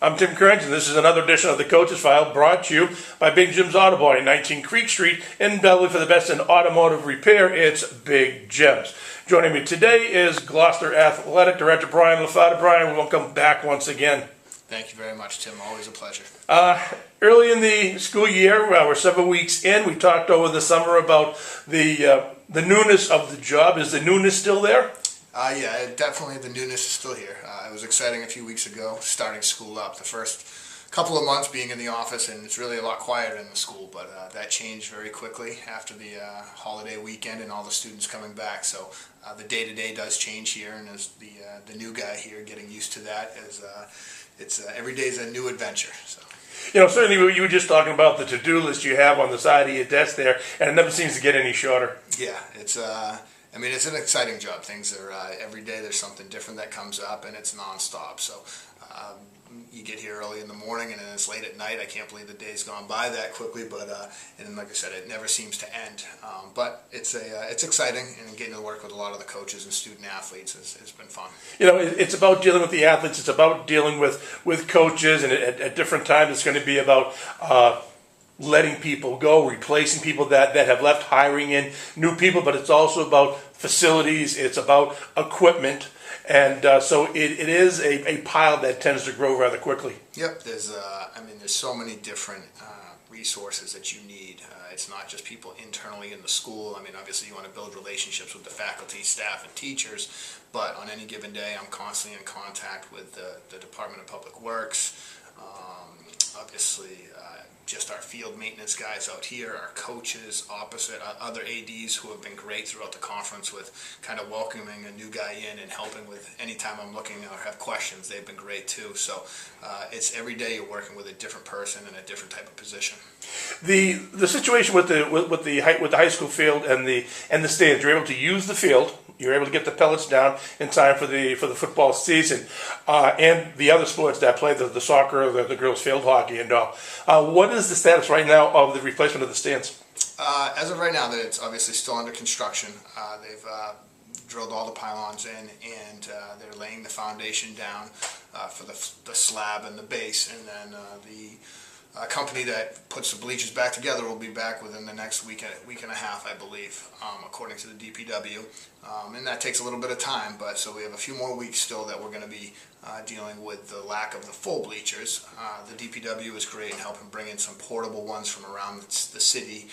I'm Tim Kearns, and this is another edition of the Coach's File brought to you by Big Jim's Auto Body, 19 Creek Street in Bellevue. For the best in automotive repair, it's Big Jim's. Joining me today is Gloucester Athletic Director Bryan Lafata. Bryan, welcome back once again. Thank you very much, Tim. Always a pleasure. Early in the school year, we're several weeks in. We talked over the summer about the newness of the job. Is the newness still there? Yeah, definitely the newness is still here. It was exciting a few weeks ago, starting school up. The first couple of months being in the office, and it's really a lot quieter in the school, but that changed very quickly after the holiday weekend and all the students coming back. So the day-to-day does change here, and as the new guy here, getting used to that, it's every day is a new adventure. So. You know, certainly you were just talking about the to-do list you have on the side of your desk there, and it never seems to get any shorter. Yeah, it's an exciting job. Things are every day there's something different that comes up, and it's nonstop. So you get here early in the morning, and then it's late at night. I can't believe the day's gone by that quickly, but and like I said, it never seems to end. But it's exciting, and getting to work with a lot of the coaches and student athletes has been fun. You know, it's about dealing with the athletes. It's about dealing with coaches, and at different times it's going to be about letting people go, replacing people that have left, hiring in new people, but it's also about facilities, it's about equipment, and so it is a pile that tends to grow rather quickly. Yep, there's so many different resources that you need. It's not just people internally in the school. I mean, obviously you want to build relationships with the faculty, staff, and teachers, but on any given day I'm constantly in contact with the Department of Public Works, obviously just our field maintenance guys out here, our coaches, opposite, other ADs who have been great throughout the conference with kind of welcoming a new guy in and helping with anytime I'm looking or have questions. They've been great too. So it's every day you're working with a different person in a different type of position. The situation with the high school field and the stands, you're able to use the field. You're able to get the pellets down in time for the football season, and the other sports that play, the soccer, the girls' field hockey, and all. What is the status right now of the replacement of the stands? As of right now, it's obviously still under construction. They've drilled all the pylons in, and they're laying the foundation down for the slab and the base, and then the company that puts the bleachers back together will be back within the next week and a half, I believe, according to the DPW. And that takes a little bit of time, but so we have a few more weeks still that we're going to be dealing with the lack of the full bleachers. The DPW is great in helping bring in some portable ones from around the city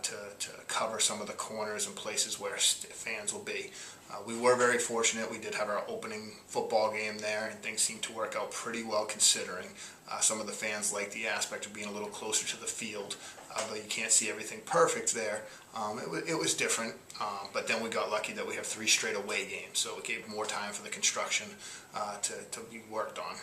to cover some of the corners and places where fans will be. We were very fortunate. We did have our opening football game there, and things seemed to work out pretty well considering. Some of the fans like the aspect of being a little closer to the field, though you can't see everything perfect there. It was different, but then we got lucky that we have 3 straight away games, so it gave more time for the construction to be worked on.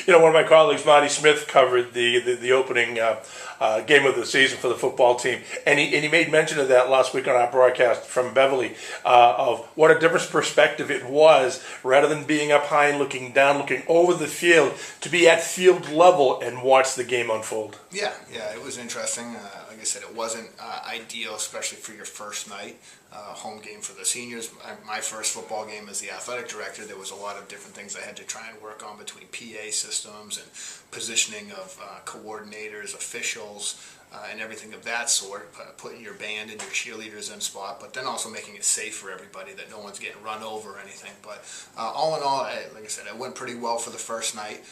You know, one of my colleagues, Marty Smith, covered the opening game of the season for the football team, and he made mention of that last week on our broadcast from Beverly, of what a different perspective it was, rather than being up high and looking down, looking over the field, to be at field level and watch the game unfold. Yeah, it was interesting. Like I said, it wasn't ideal, especially for your first night. Home game for the seniors. My first football game as the athletic director, there was a lot of different things I had to try and work on between PA systems and positioning of coordinators, officials, and everything of that sort, putting your band and your cheerleaders in spot, but then also making it safe for everybody, that no one's getting run over or anything. But all in all, like I said, it went pretty well for the first night.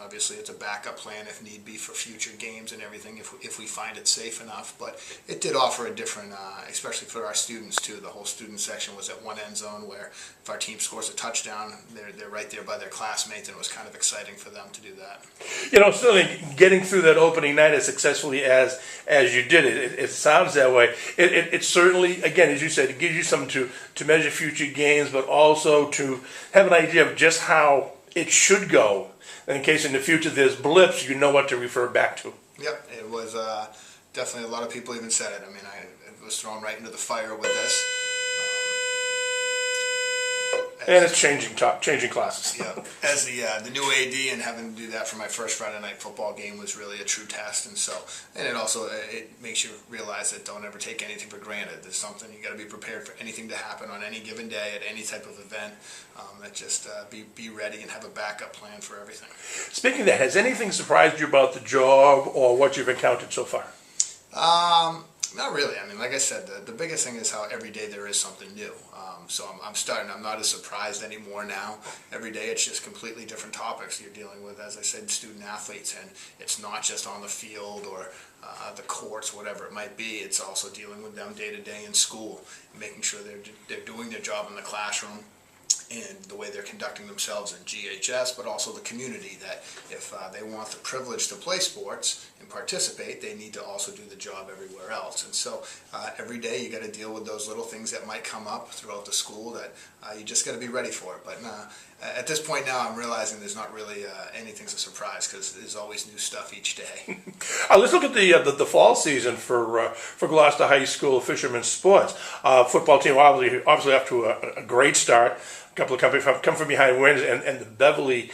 Obviously, it's a backup plan if need be for future games and everything, if we find it safe enough. But it did offer a different, especially for our students too. The whole student section was at one end zone, where if our team scores a touchdown, they're right there by their classmates, and it was kind of exciting for them to do that. You know, certainly getting through that opening night as successfully as you did it sounds that way. It certainly, again, as you said, it gives you something to measure future games, but also to have an idea of just how it should go. In case in the future there's blips, you know what to refer back to. Yep, it was definitely, a lot of people even said it. I mean, I was thrown right into the fire with this. And it's changing classes. Yeah, as the new AD and having to do that for my first Friday night football game was really a true test, and it also it makes you realize that don't ever take anything for granted. There's something you got to be prepared for anything to happen on any given day at any type of event. That just be ready and have a backup plan for everything. Speaking of that, has anything surprised you about the job or what you've encountered so far? Not really. I mean, like I said, the biggest thing is how every day there is something new. So I'm not as surprised anymore now. Every day it's just completely different topics you're dealing with, as I said, student athletes, and it's not just on the field or the courts, whatever it might be. It's also dealing with them day to day in school, making sure they're doing their job in the classroom, and the way they're conducting themselves in GHS, but also the community, that if they want the privilege to play sports and participate, they need to also do the job everywhere else. And so every day you got to deal with those little things that might come up throughout the school that you just got to be ready for it. But at this point now, I'm realizing there's not really anything's a surprise, because there's always new stuff each day. Let's look at the fall season for Gloucester High School fishermen's sports. Football team obviously off to a great start. A couple of companies come from behind wins, and the Beverly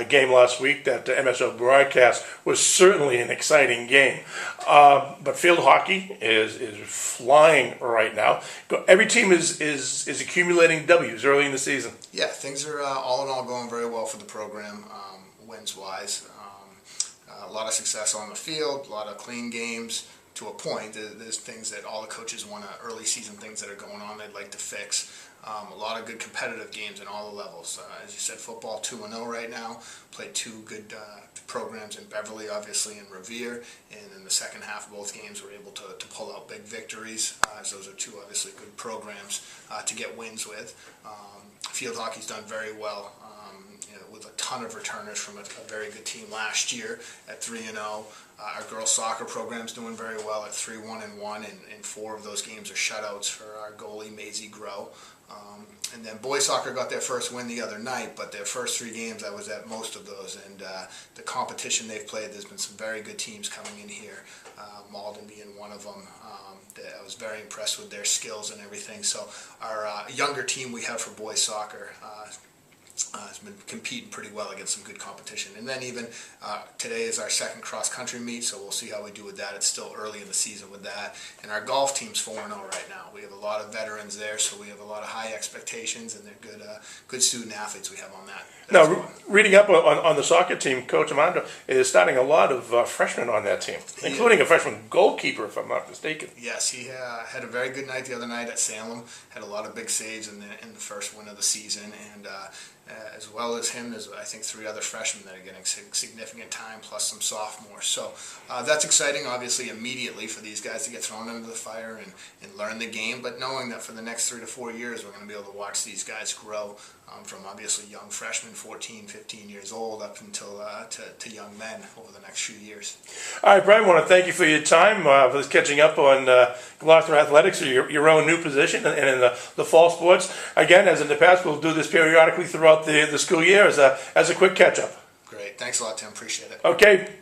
game last week that MSO broadcast was certainly an exciting game. But field hockey is flying right now. Every team is accumulating W's early in the season. Yeah, things are all in all going very well for the program, wins-wise. A lot of success on the field, a lot of clean games. To a point, there's things that all the coaches want early season things that are going on they'd like to fix. A lot of good competitive games in all the levels. As you said, football 2-0 right now. Played two good programs in Beverly, obviously, and Revere. And in the second half of both games, were able to pull out big victories. As those are two obviously good programs to get wins with. Field hockey's done very well. With a ton of returners from a very good team last year at 3-0. Our girls soccer program's doing very well at 3-1-1, and 4 of those games are shutouts for our goalie Maisie Grow. And then boys soccer got their first win the other night, but their first 3 games I was at most of those, and the competition they've played, there's been some very good teams coming in here, Malden being one of them. I was very impressed with their skills and everything. So our younger team we have for boys soccer has been competing pretty well against some good competition. And then even today is our second cross-country meet, so we'll see how we do with that. It's still early in the season with that. And our golf team's 4-0 right now. We have a lot of veterans there, so we have a lot of high expectations, and they're good student athletes we have on that. Now, reading up on the soccer team, Coach Amando is starting a lot of freshmen on that team, including a freshman goalkeeper, if I'm not mistaken. Yes, he had a very good night the other night at Salem. Had a lot of big saves in the first win of the season, and as well as him, there's I think 3 other freshmen that are getting significant time, plus some sophomores. So that's exciting, obviously, immediately for these guys to get thrown into the fire and learn the game, but knowing that for the next 3 to 4 years we're going to be able to watch these guys grow from obviously young freshmen, 14, 15 years old, up until to young men over the next few years. All right, Bryan, I want to thank you for your time, for this catching up on Gloucester Athletics, or your own new position, and in the fall sports. Again, as in the past, we'll do this periodically throughout the school year as a quick catch-up. Great. Thanks a lot, Tim. Appreciate it. Okay.